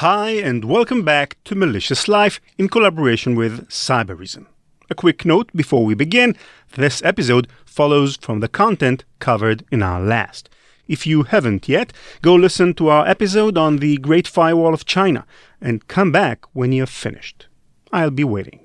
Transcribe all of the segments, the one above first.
Hi, and welcome back to Malicious Life in collaboration with Cyberreason. A quick note before we begin, this episode follows from the content covered in our last. If you haven't yet, go listen to our episode on the Great Firewall of China and come back when you're finished. I'll be waiting.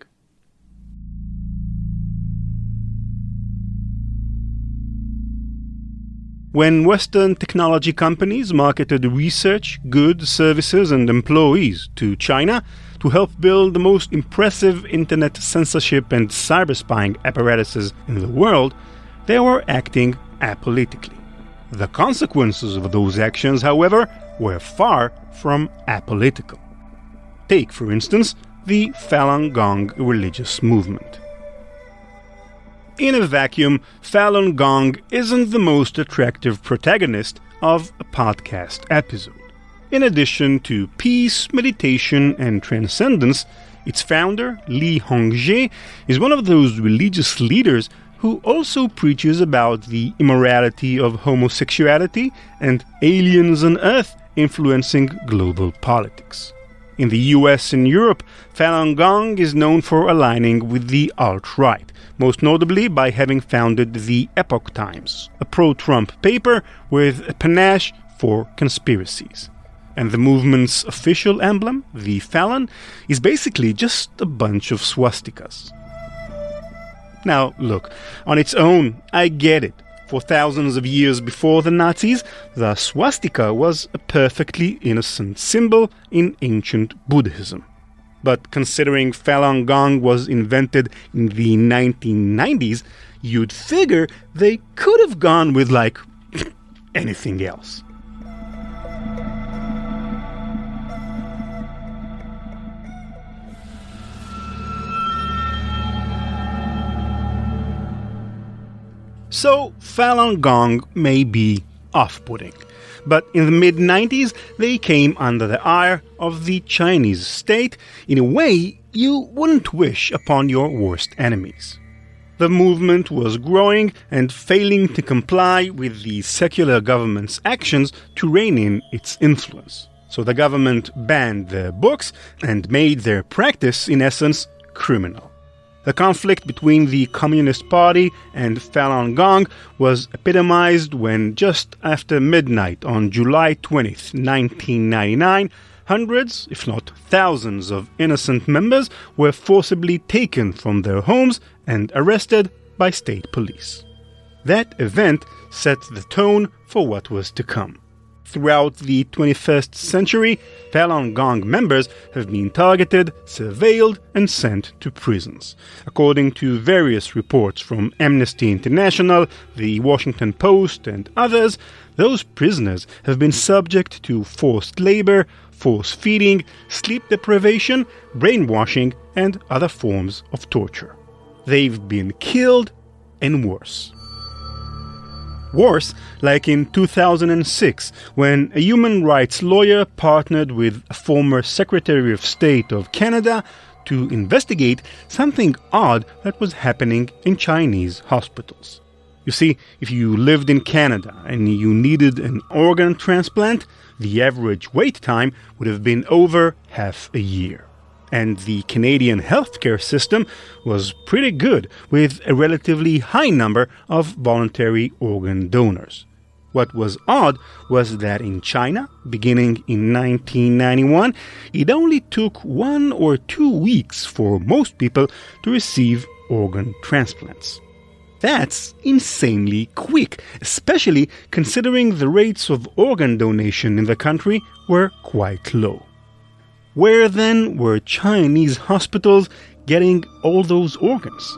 When Western technology companies marketed research, goods, services, and employees to China to help build the most impressive internet censorship and cyberspying apparatuses in the world, they were acting apolitically. The consequences of those actions, however, were far from apolitical. Take, for instance, the Falun Gong religious movement. In a vacuum, Falun Gong isn't the most attractive protagonist of a podcast episode. In addition to peace, meditation, and transcendence, its founder, Li Hongzhi, is one of those religious leaders who also preaches about the immorality of homosexuality and aliens on Earth influencing global politics. In the US and Europe, Falun Gong is known for aligning with the alt-right, most notably by having founded the Epoch Times, a pro-Trump paper with a panache for conspiracies. And the movement's official emblem, the Falun, is basically just a bunch of swastikas. Now, look, on its own, I get it. For thousands of years before the Nazis, the swastika was a perfectly innocent symbol in ancient Buddhism. But considering Falun Gong was invented in the 1990s, you'd figure they could have gone with, anything else. So, Falun Gong may be off-putting, but in the mid-90s they came under the ire of the Chinese state in a way you wouldn't wish upon your worst enemies. The movement was growing and failing to comply with the secular government's actions to rein in its influence. So the government banned their books and made their practice, in essence, criminal. The conflict between the Communist Party and Falun Gong was epitomized when, just after midnight on July 20th, 1999, hundreds, if not thousands, of innocent members were forcibly taken from their homes and arrested by state police. That event set the tone for what was to come. Throughout the 21st century, Falun Gong members have been targeted, surveilled, and sent to prisons. According to various reports from Amnesty International, the Washington Post, and others, those prisoners have been subject to forced labor, force feeding, sleep deprivation, brainwashing, and other forms of torture. They've been killed, and worse. Worse, like in 2006, when a human rights lawyer partnered with a former Secretary of State of Canada to investigate something odd that was happening in Chinese hospitals. You see, if you lived in Canada and you needed an organ transplant, the average wait time would have been over half a year. And the Canadian healthcare system was pretty good, with a relatively high number of voluntary organ donors. What was odd was that in China, beginning in 1991, it only took 1 or 2 weeks for most people to receive organ transplants. That's insanely quick, especially considering the rates of organ donation in the country were quite low. Where then were Chinese hospitals getting all those organs?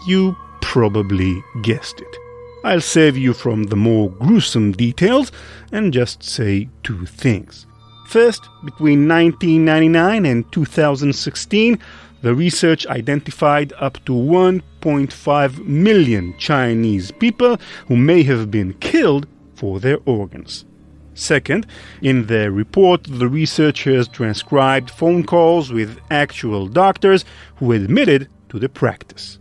You probably guessed it. I'll save you from the more gruesome details and just say 2 things. First, between 1999 and 2016, the research identified up to 1.5 million Chinese people who may have been killed for their organs. Second, in their report, the researchers transcribed phone calls with actual doctors who admitted to the practice.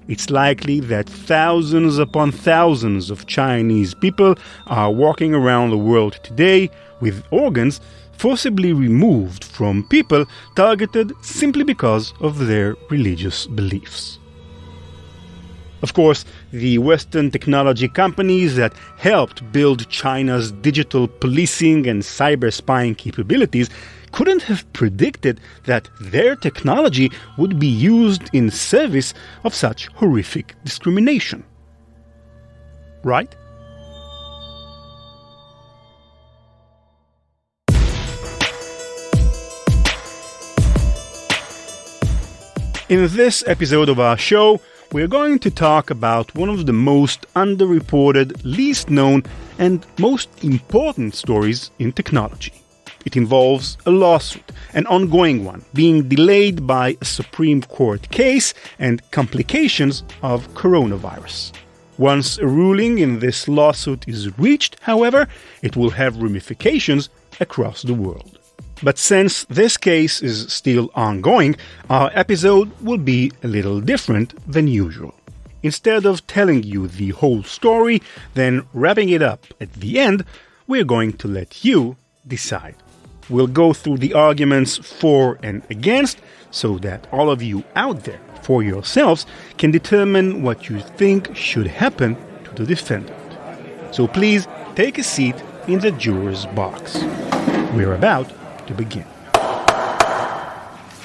it's likely that thousands upon thousands of Chinese people are walking around the world today with organs forcibly removed from people targeted simply because of their religious beliefs. Of course, the Western technology companies that helped build China's digital policing and cyberspying capabilities couldn't have predicted that their technology would be used in service of such horrific discrimination. Right? In this episode of our show, we're going to talk about one of the most underreported, least known, and most important stories in technology. It involves a lawsuit, an ongoing one, being delayed by a Supreme Court case and complications of coronavirus. Once a ruling in this lawsuit is reached, however, it will have ramifications across the world. But since this case is still ongoing, our episode will be a little different than usual. Instead of telling you the whole story, then wrapping it up at the end, we're going to let you decide. We'll go through the arguments for and against so that all of you out there, for yourselves, can determine what you think should happen to the defendant. So please take a seat in the juror's box. We're about to begin.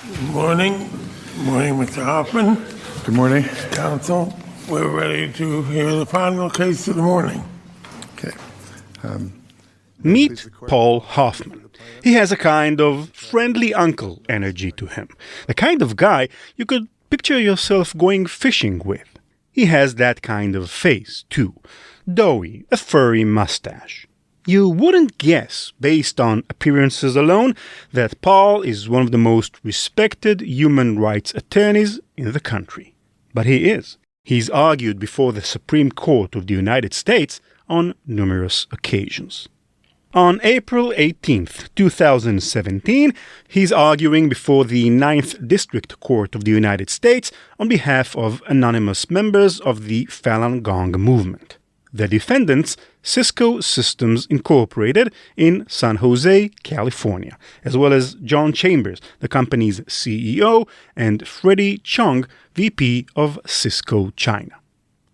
Good morning. Good morning, Mr. Hoffman. Good morning. Counsel, we're ready to hear the final case of the morning. Okay. Meet Paul Hoffman. He has a kind of friendly uncle energy to him. The kind of guy you could picture yourself going fishing with. He has that kind of face, too. Doughy, a furry mustache. You wouldn't guess, based on appearances alone, that Paul is one of the most respected human rights attorneys in the country. But he is. He's argued before the Supreme Court of the United States on numerous occasions. On April 18, 2017, he's arguing before the 9th District Court of the United States on behalf of anonymous members of the Falun Gong movement. The defendants, Cisco Systems Incorporated in San Jose, California, as well as John Chambers, the company's CEO, and Freddie Chung, VP of Cisco China.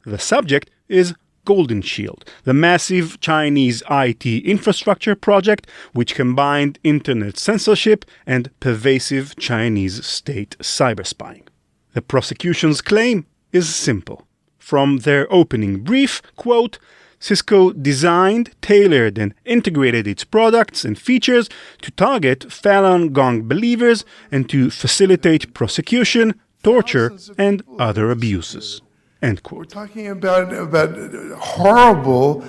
The subject is Golden Shield, the massive Chinese IT infrastructure project which combined internet censorship and pervasive Chinese state cyberspying. The prosecution's claim is simple. From their opening brief, quote, Cisco designed, tailored, and integrated its products and features to target Falun Gong believers and to facilitate prosecution, torture, and other abuses. End quote. We're talking about horrible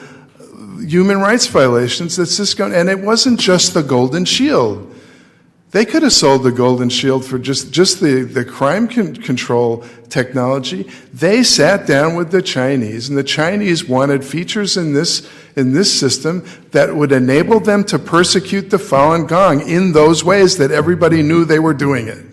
human rights violations that Cisco, and it wasn't just the Golden Shield. They could have sold the Golden Shield for just the crime control technology. They sat down with the Chinese, and the Chinese wanted features in this system that would enable them to persecute the Falun Gong in those ways that everybody knew they were doing it.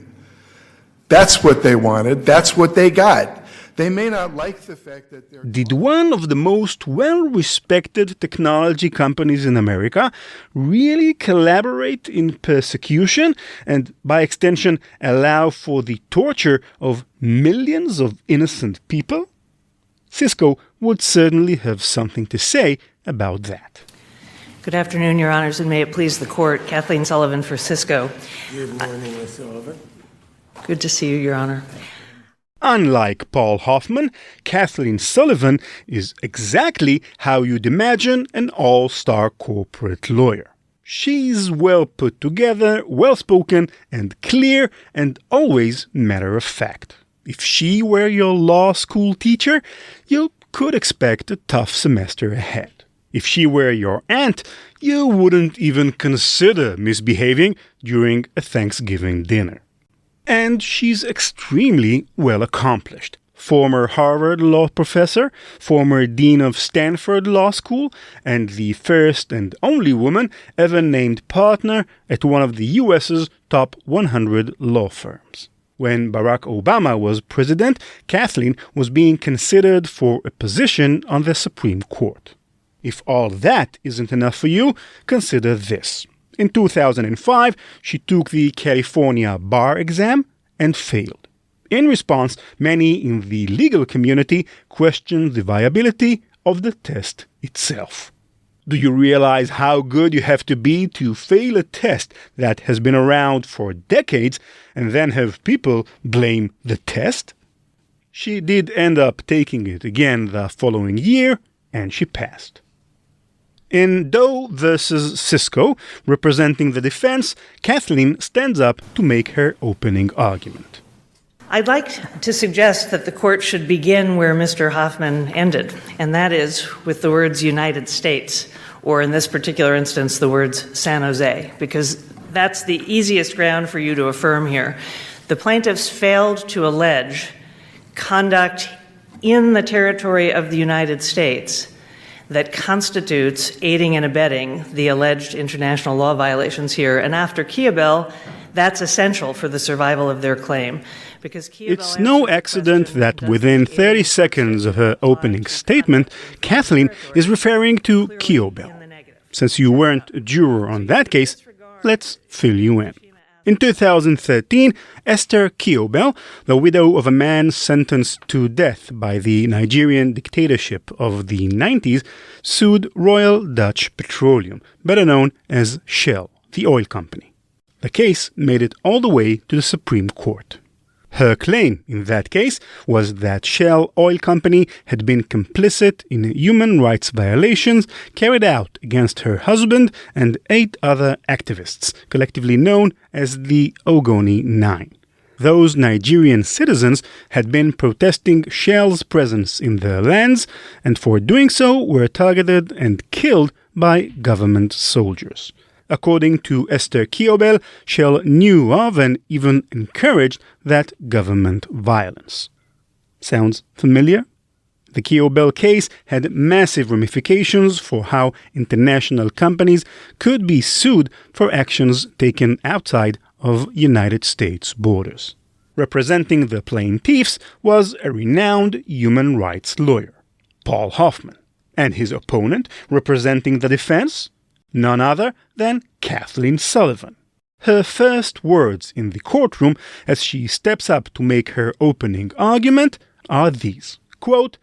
That's what they wanted. That's what they got. They may not like the fact that they're... Did one of the most well-respected technology companies in America really collaborate in persecution and, by extension, allow for the torture of millions of innocent people? Cisco would certainly have something to say about that. Good afternoon, Your Honors, and may it please the Court. Kathleen Sullivan for Cisco. Good morning, Ms. Sullivan. Good to see you, Your Honor. Unlike Paul Hoffman, Kathleen Sullivan is exactly how you'd imagine an all-star corporate lawyer. She's well put together, well-spoken, and clear, and always matter-of-fact. If she were your law school teacher, you could expect a tough semester ahead. If she were your aunt, you wouldn't even consider misbehaving during a Thanksgiving dinner. And she's extremely well accomplished. Former Harvard law professor, former dean of Stanford Law School, and the first and only woman ever named partner at one of the U.S.'s top 100 law firms. When Barack Obama was president, Kathleen was being considered for a position on the Supreme Court. If all that isn't enough for you, consider this. In 2005, she took the California bar exam and failed. In response, many in the legal community questioned the viability of the test itself. Do you realize how good you have to be to fail a test that has been around for decades and then have people blame the test? She did end up taking it again the following year, and she passed. In Doe versus Cisco, representing the defense, Kathleen stands up to make her opening argument. I'd like to suggest that the court should begin where Mr. Hoffman ended, and that is with the words United States, or in this particular instance, the words San Jose, because that's the easiest ground for you to affirm here. The plaintiffs failed to allege conduct in the territory of the United States that constitutes aiding and abetting the alleged international law violations here. And after Kiobel, that's essential for the survival of their claim. It's no accident that within 30 seconds of her opening statement, Kathleen is referring to Kiobel. Since you weren't a juror on that case, let's fill you in. In 2013, Esther Kiobel, the widow of a man sentenced to death by the Nigerian dictatorship of the 90s, sued Royal Dutch Petroleum, better known as Shell, the oil company. The case made it all the way to the Supreme Court. Her claim in that case was that Shell Oil Company had been complicit in human rights violations carried out against her husband and 8 other activists, collectively known as the Ogoni Nine. Those Nigerian citizens had been protesting Shell's presence in their lands, and for doing so were targeted and killed by government soldiers. According to Esther Kiobel, Shell knew of and even encouraged that government violence. Sounds familiar? The Kiobel case had massive ramifications for how international companies could be sued for actions taken outside of United States borders. Representing the plaintiffs was a renowned human rights lawyer, Paul Hoffman, and his opponent, representing the defense, none other than Kathleen Sullivan. Her first words in the courtroom as she steps up to make her opening argument are these, quote,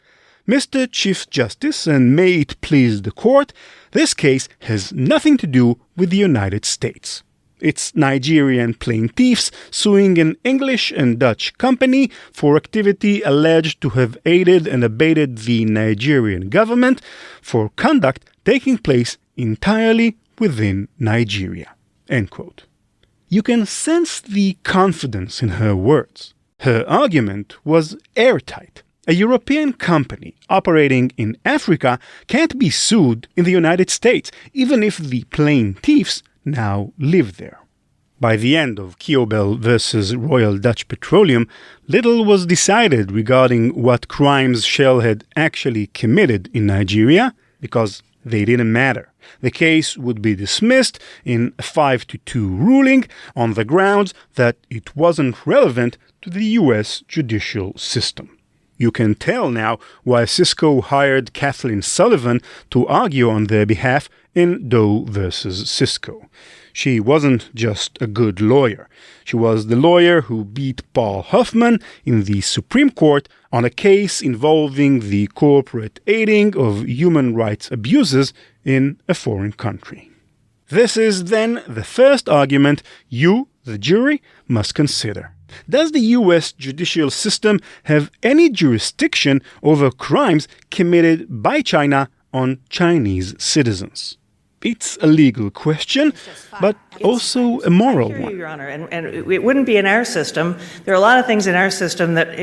"Mr. Chief Justice, and may it please the court, this case has nothing to do with the United States. It's Nigerian plaintiffs suing an English and Dutch company for activity alleged to have aided and abetted the Nigerian government for conduct taking place entirely within Nigeria." End quote. You can sense the confidence in her words. Her argument was airtight. A European company operating in Africa can't be sued in the United States, even if the plaintiffs now live there. By the end of Kiobel versus Royal Dutch Petroleum, little was decided regarding what crimes Shell had actually committed in Nigeria, because they didn't matter. The case would be dismissed in a 5-2 ruling on the grounds that it wasn't relevant to the U.S. judicial system. You can tell now why Cisco hired Kathleen Sullivan to argue on their behalf in Doe versus Cisco. She wasn't just a good lawyer. She was the lawyer who beat Paul Hoffman in the Supreme Court on a case involving the corporate aiding of human rights abuses in a foreign country. This is then the first argument you, the jury, must consider. Does the U.S. judicial system have any jurisdiction over crimes committed by China on Chinese citizens? It's a legal question, but also a moral one. I hear you, Your Honor, and it wouldn't be in our system. There are a lot of things in our system that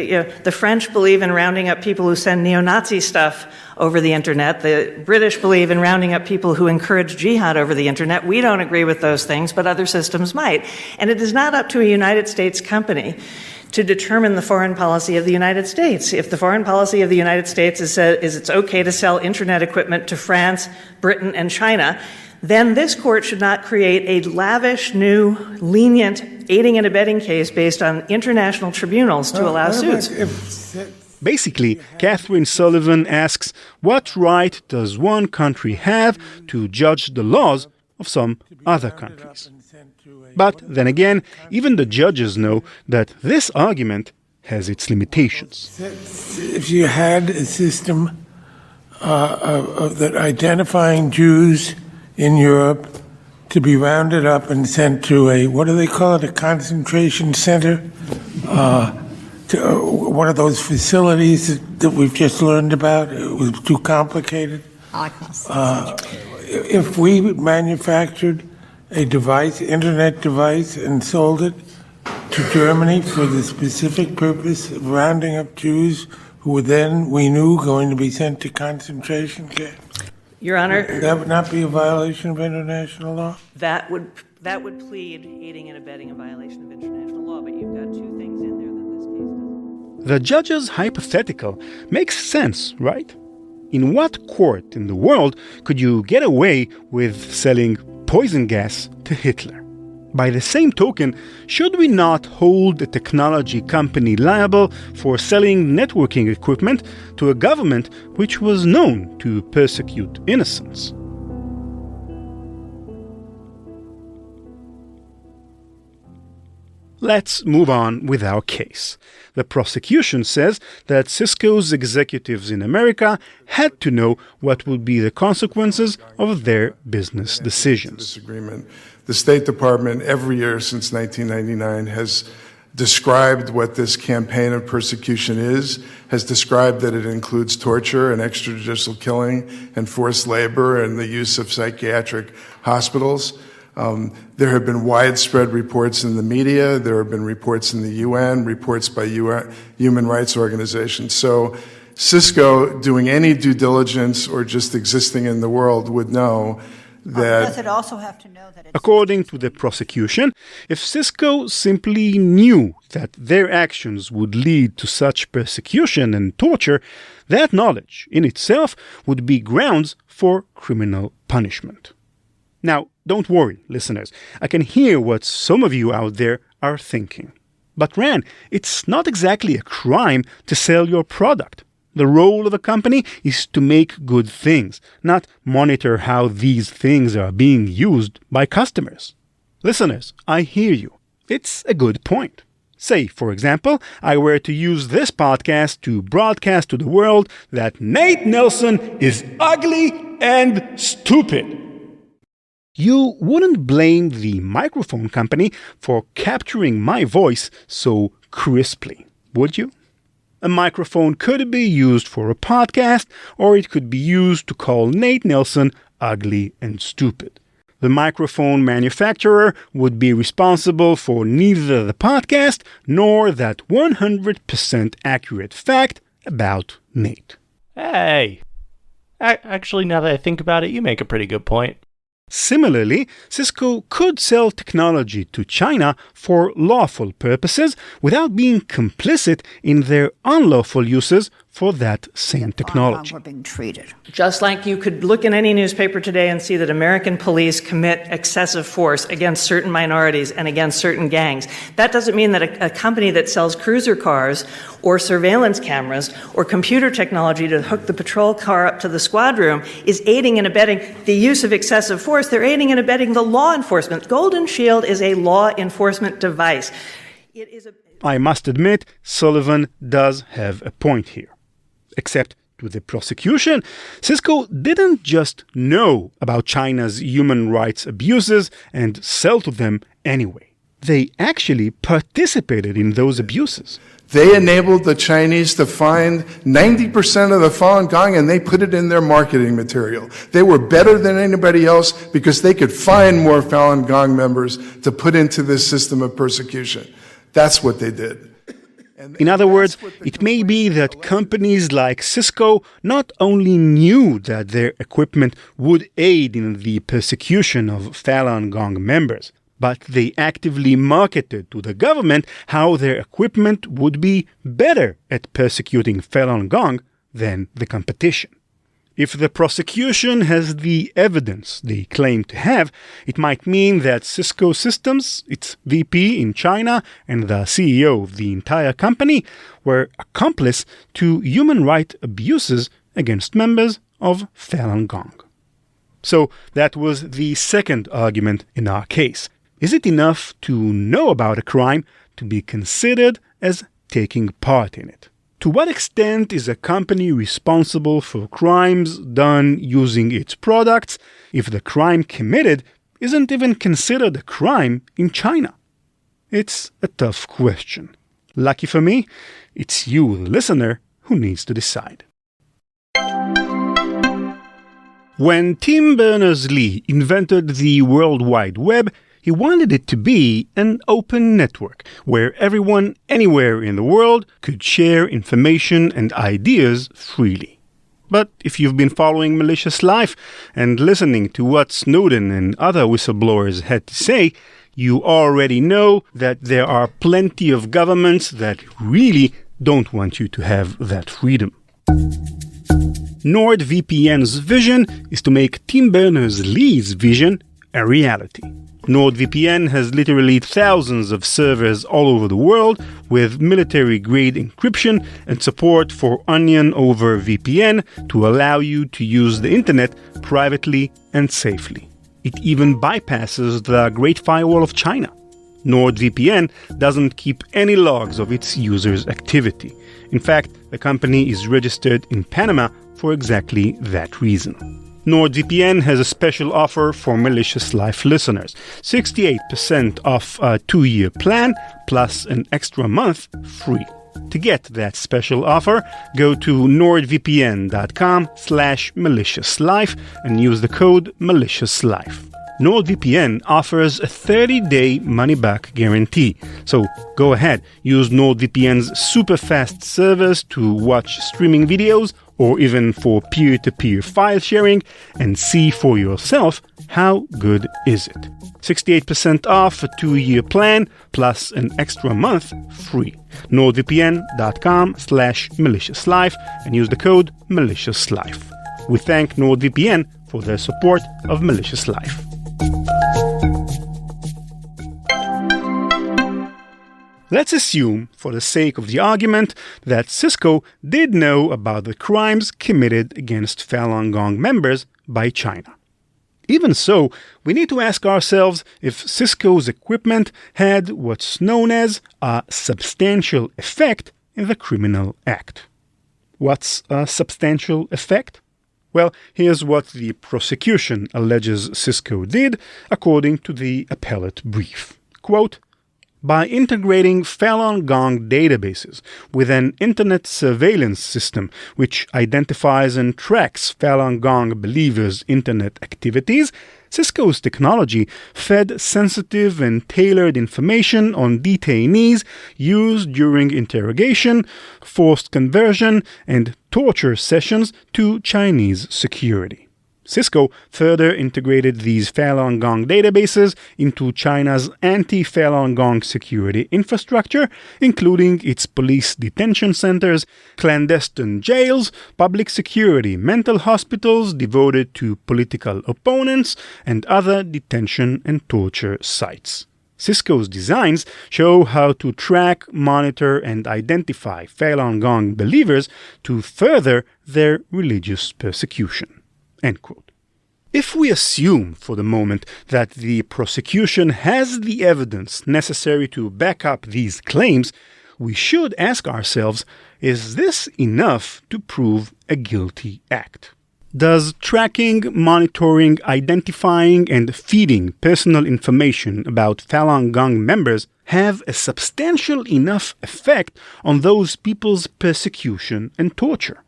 the French believe in rounding up people who send neo-Nazi stuff over the internet. The British believe in rounding up people who encourage jihad over the internet. We don't agree with those things, but other systems might. And it is not up to a United States company to determine the foreign policy of the United States. If the foreign policy of the United States is it's okay to sell internet equipment to France, Britain, and China, then this court should not create a lavish, new, lenient aiding and abetting case based on international tribunals to allow suits. Basically, Catherine Sullivan asks, what right does one country have to judge the laws of some other countries? But then again, even the judges know that this argument has its limitations. If you had a system that identifying Jews in Europe to be rounded up and sent to a, what do they call it, a concentration center, to one of those facilities that we've just learned about, it was too complicated. If we manufactured a device, internet device, and sold it to Germany for the specific purpose of rounding up Jews who were then, we knew, going to be sent to concentration camps, Your Honor, that would not be a violation of international law? that would plead aiding and abetting a violation of international law, but you've got two things in there that this case doesn't. The judge's hypothetical makes sense, right? In what court in the world could you get away with selling poison gas to Hitler? By the same token, should we not hold a technology company liable for selling networking equipment to a government which was known to persecute innocents? Let's move on with our case. The prosecution says that Cisco's executives in America had to know what would be the consequences of their business decisions. The State Department, every year since 1999, has described what this campaign of persecution is, has described that it includes torture and extrajudicial killing and forced labor and the use of psychiatric hospitals. There have been widespread reports in the media. There have been reports in the UN, reports by human rights organizations. So Cisco, doing any due diligence or just existing in the world, would know that... Does it also have to know that it's... According to the prosecution, if Cisco simply knew that their actions would lead to such persecution and torture, that knowledge in itself would be grounds for criminal punishment. Now, don't worry, listeners. I can hear what some of you out there are thinking. But Ran, it's not exactly a crime to sell your product. The role of a company is to make good things, not monitor how these things are being used by customers. Listeners, I hear you. It's a good point. Say, for example, I were to use this podcast to broadcast to the world that Nate Nelson is ugly and stupid. You wouldn't blame the microphone company for capturing my voice so crisply, would you? A microphone could be used for a podcast, or it could be used to call Nate Nelson ugly and stupid. The microphone manufacturer would be responsible for neither the podcast nor that 100% accurate fact about Nate. Hey, actually, now that I think about it, you make a pretty good point. Similarly, Cisco could sell technology to China for lawful purposes without being complicit in their unlawful uses for that same technology. We're being treated. Just like you could look in any newspaper today and see that American police commit excessive force against certain minorities and against certain gangs. That doesn't mean that a company that sells cruiser cars or surveillance cameras or computer technology to hook the patrol car up to the squad room is aiding and abetting the use of excessive force. They're aiding and abetting the law enforcement. Golden Shield is a law enforcement device. I must admit, Sullivan does have a point here. Except to the prosecution, Cisco didn't just know about China's human rights abuses and sell to them anyway. They actually participated in those abuses. They enabled the Chinese to find 90% of the Falun Gong, and they put it in their marketing material. They were better than anybody else because they could find more Falun Gong members to put into this system of persecution. That's what they did. In other words, it may be that companies like Cisco not only knew that their equipment would aid in the persecution of Falun Gong members, but they actively marketed to the government how their equipment would be better at persecuting Falun Gong than the competition. If the prosecution has the evidence they claim to have, it might mean that Cisco Systems, its VP in China, and the CEO of the entire company were accomplice to human rights abuses against members of Falun Gong. So that was the second argument in our case. Is it enough to know about a crime to be considered as taking part in it? To what extent is a company responsible for crimes done using its products if the crime committed isn't even considered a crime in China? It's a tough question. Lucky for me, it's you, the listener, who needs to decide. When Tim Berners-Lee invented the World Wide Web, he wanted it to be an open network where everyone anywhere in the world could share information and ideas freely. But if you've been following Malicious Life and listening to what Snowden and other whistleblowers had to say, you already know that there are plenty of governments that really don't want you to have that freedom. NordVPN's vision is to make Tim Berners-Lee's vision a reality. NordVPN has literally thousands of servers all over the world with military-grade encryption and support for Onion over VPN to allow you to use the internet privately and safely. It even bypasses the Great Firewall of China. NordVPN doesn't keep any logs of its users' activity. In fact, the company is registered in Panama for exactly that reason. NordVPN has a special offer for Malicious Life listeners. 68% off a 2-year plan plus an extra month free. To get that special offer, go to nordvpn.com/maliciouslife and use the code maliciouslife. NordVPN offers a 30-day money-back guarantee. So go ahead, use NordVPN's super fast servers to watch streaming videos or even for peer-to-peer file sharing and see for yourself how good is it. 68% off a 2-year plan plus an extra month free. nordvpn.com/maliciouslife and use the code maliciouslife. We thank NordVPN for their support of Malicious Life. Let's assume, for the sake of the argument, that Cisco did know about the crimes committed against Falun Gong members by China. Even so, we need to ask ourselves if Cisco's equipment had what's known as a substantial effect in the criminal act. What's a substantial effect? Well, here's what the prosecution alleges Cisco did, according to the appellate brief. Quote, by integrating Falun Gong databases with an internet surveillance system which identifies and tracks Falun Gong believers' internet activities, Cisco's technology fed sensitive and tailored information on detainees used during interrogation, forced conversion, and torture sessions to Chinese security. Cisco further integrated these Falun Gong databases into China's anti-Falun Gong security infrastructure, including its police detention centers, clandestine jails, public security mental hospitals devoted to political opponents, and other detention and torture sites. Cisco's designs show how to track, monitor, and identify Falun Gong believers to further their religious persecution. End quote. If we assume for the moment that the prosecution has the evidence necessary to back up these claims, we should ask ourselves, is this enough to prove a guilty act? Does tracking, monitoring, identifying, and feeding personal information about Falun Gong members have a substantial enough effect on those people's persecution and torture?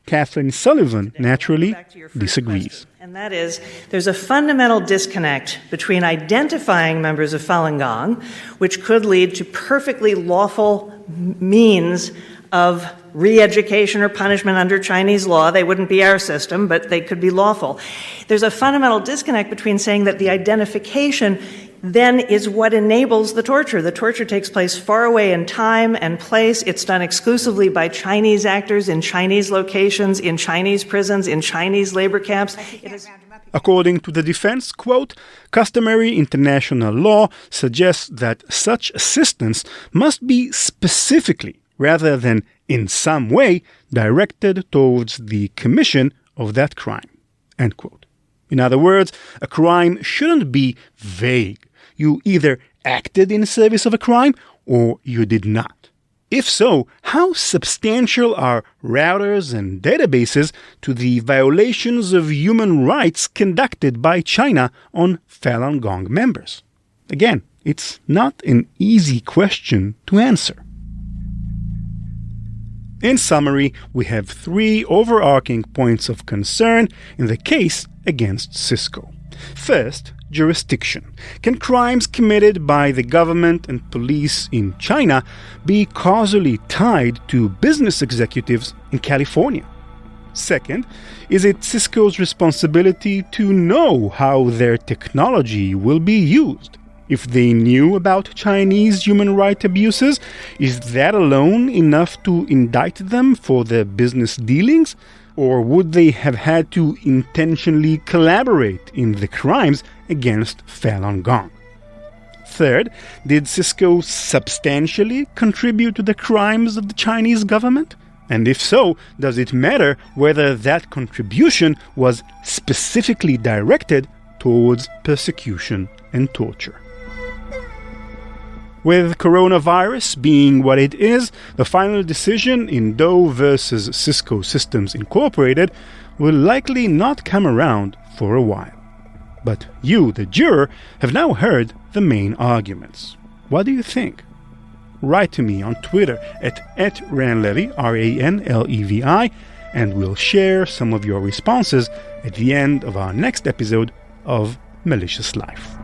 Kathleen Sullivan naturally disagrees. And that is, there's a fundamental disconnect between identifying members of Falun Gong, which could lead to perfectly lawful means of re-education or punishment under Chinese law. They wouldn't be our system, but they could be lawful. There's a fundamental disconnect between saying that the identification then is what enables the torture. The torture takes place far away in time and place. It's done exclusively by Chinese actors in Chinese locations, in Chinese prisons, in Chinese labor camps. According to the defense, quote, customary international law suggests that such assistance must be specifically, rather than in some way, directed towards the commission of that crime, end quote. In other words, a crime shouldn't be vague. You either acted in service of a crime or you did not. If so, how substantial are routers and databases to the violations of human rights conducted by China on Falun Gong members? Again, it's not an easy question to answer. In summary, we have 3 overarching points of concern in the case against Cisco. First, jurisdiction. Can crimes committed by the government and police in China be causally tied to business executives in California? Second, is it Cisco's responsibility to know how their technology will be used? If they knew about Chinese human rights abuses, is that alone enough to indict them for their business dealings? Or would they have had to intentionally collaborate in the crimes against Falun Gong? Third, did Cisco substantially contribute to the crimes of the Chinese government? And if so, does it matter whether that contribution was specifically directed towards persecution and torture? With coronavirus being what it is, the final decision in Doe versus Cisco Systems Incorporated will likely not come around for a while. But you, the juror, have now heard the main arguments. What do you think? Write to me on Twitter at @ranlevi, RANLEVI, and we'll share some of your responses at the end of our next episode of Malicious Life.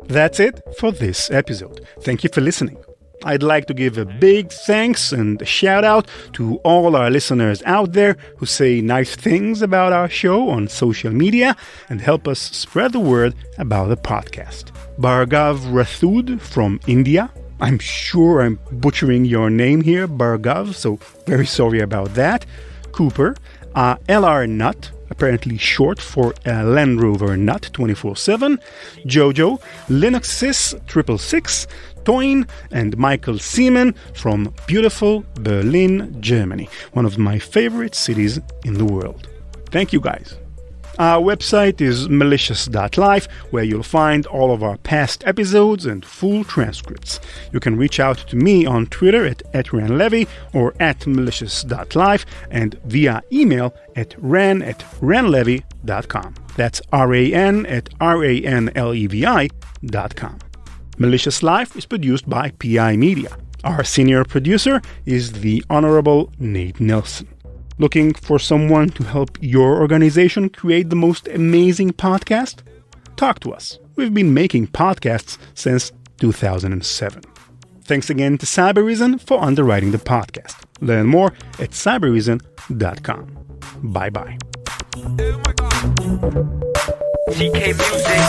That's it for this episode. Thank you for listening. I'd like to give a big thanks and a shout out to all our listeners out there who say nice things about our show on social media and help us spread the word about the podcast. Bhargav Rathud from India. I'm sure I'm butchering your name here, Bhargav, so very sorry about that. Cooper, LR Nut, apparently short for Land Rover Nut 24/7, Jojo, Linuxsys 666, Toyn, and Michael Seaman from beautiful Berlin, Germany, one of my favorite cities in the world. Thank you guys. Our website is malicious.life, where you'll find all of our past episodes and full transcripts. You can reach out to me on Twitter at @ranlevi or @malicious.life and via email at ran@ranlevi.com. That's RAN@RANLEVI.com. Malicious Life is produced by PI Media. Our senior producer is the Honorable Nate Nelson. Looking for someone to help your organization create the most amazing podcast? Talk to us. We've been making podcasts since 2007. Thanks again to Cybereason for underwriting the podcast. Learn more at cybereason.com. Bye-bye. CK Music.